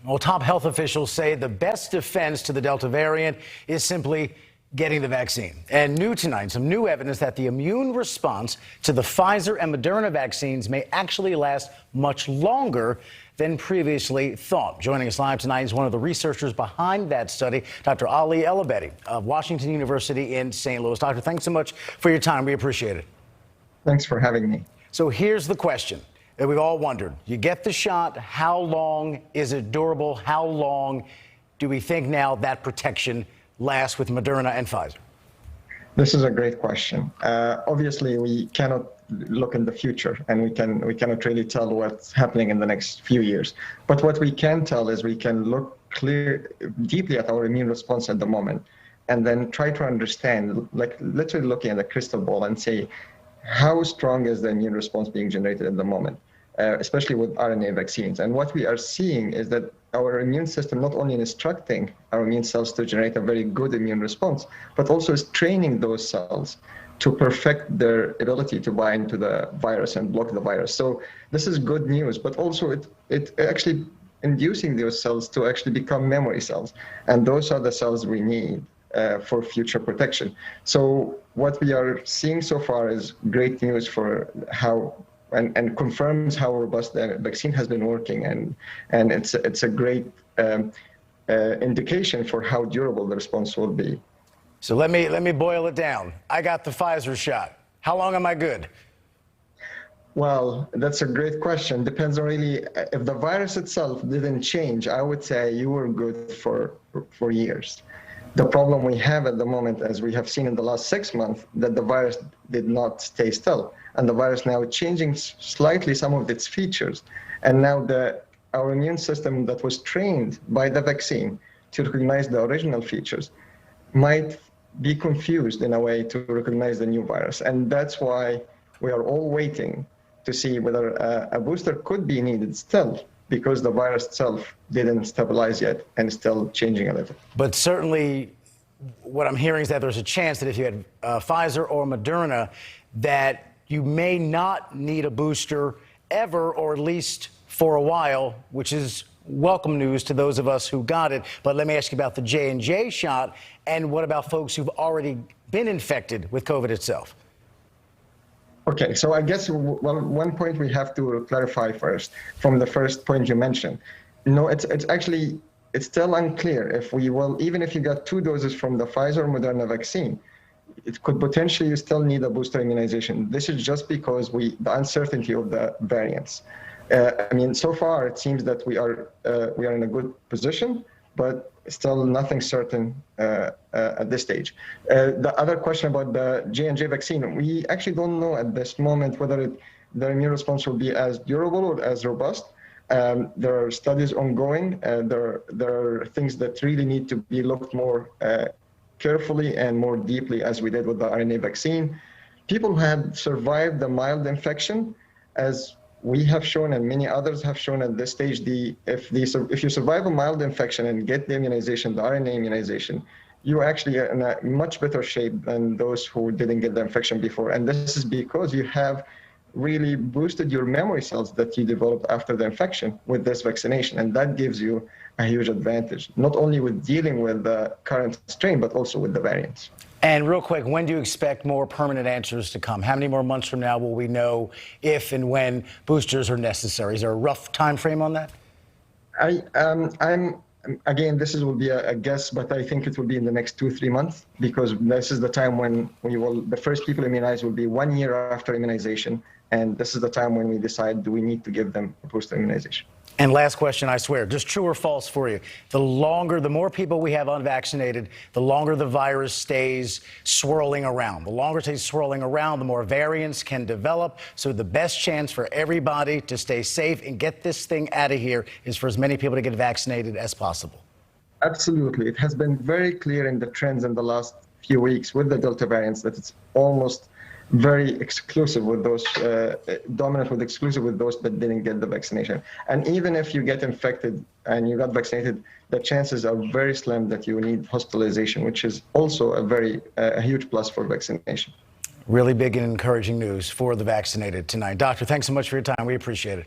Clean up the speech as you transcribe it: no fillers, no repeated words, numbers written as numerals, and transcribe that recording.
Well, top health officials say the best defense to the Delta variant is simply getting the vaccine. And new tonight, some new evidence that the immune response to the Pfizer and Moderna vaccines may actually last much longer than previously thought. Joining us live tonight is one of the researchers behind that study, Dr. Ellebedy of Washington University in St. Louis. Doctor, thanks so much for your time. We appreciate it. Thanks for having me. So here's the question that we've all wondered. You get the shot, how long is it durable? How long do we think now that protection lasts with Moderna and Pfizer? This is a great question. Obviously, we cannot look in the future, and we cannot really tell what's happening in the next few years. But what we can tell is we can look deeply at our immune response at the moment, and then try to understand, like literally looking at a crystal ball and say, how strong is the immune response being generated at the moment, especially with RNA vaccines. And what we are seeing is that our immune system not only instructing our immune cells to generate a very good immune response, but also is training those cells to perfect their ability to bind to the virus and block the virus. So this is good news, but also it actually inducing those cells to actually become memory cells. And those are the cells we need for future protection. So what we are seeing so far is great news for how and confirms how robust the vaccine has been working, and it's a great indication for how durable the response will be. So let me boil it down. I got the Pfizer shot. How long am I good? Well, that's a great question. Depends on really, if the virus itself didn't change, I would say you were good for years. The problem we have at the moment, as we have seen in the last 6 months, that the virus did not stay still. And the virus now changing slightly some of its features. And now our immune system that was trained by the vaccine to recognize the original features might be confused in a way to recognize the new virus. And that's why we are all waiting to see whether a booster could be needed still, because the virus itself didn't stabilize yet and is still changing a little. But certainly what I'm hearing is that there's a chance that if you had Pfizer or Moderna, that you may not need a booster ever, or at least for a while, which is welcome news to those of us who got it. But let me ask you about the J&J shot, and what about folks who've already been infected with COVID itself? Okay, so I guess one point we have to clarify first from the first point you mentioned. No, it's still unclear if we will, even if you got 2 doses from the Pfizer or Moderna vaccine, it could potentially still need a booster immunization. This is just because the uncertainty of the variants. I mean, so far it seems that we are in a good position, but still nothing certain at this stage. The other question about the J&J vaccine, we actually don't know at this moment whether the immune response will be as durable or as robust. There are studies ongoing. There are things that really need to be looked more carefully and more deeply, as we did with the RNA vaccine. People who had survived the mild infection, as we have shown and many others have shown at this stage, if you survive a mild infection and get the immunization, the RNA immunization, you're actually in a much better shape than those who didn't get the infection before. And this is because you have really boosted your memory cells that you developed after the infection with this vaccination. And that gives you a huge advantage, not only with dealing with the current strain, but also with the variants. And real quick, when do you expect more permanent answers to come? How many more months from now will we know if and when boosters are necessary? Is there a rough time frame on that? Again, will be a guess, but I think it will be in the next 2-3 months, because this is the time when the first people immunized will be 1 year after immunization. And this is the time when we decide, do we need to give them a booster immunization? And last question, I swear, just true or false for you. The more people we have unvaccinated, the longer the virus stays swirling around. The longer it stays swirling around, the more variants can develop. So the best chance for everybody to stay safe and get this thing out of here is for as many people to get vaccinated as possible. Absolutely. It has been very clear in the trends in the last few weeks with the Delta variants that it's almost very exclusive with those, exclusive with those that didn't get the vaccination. And even if you get infected and you got vaccinated, the chances are very slim that you need hospitalization, which is also a huge plus for vaccination. Really big and encouraging news for the vaccinated tonight. Doctor, thanks so much for your time. We appreciate it.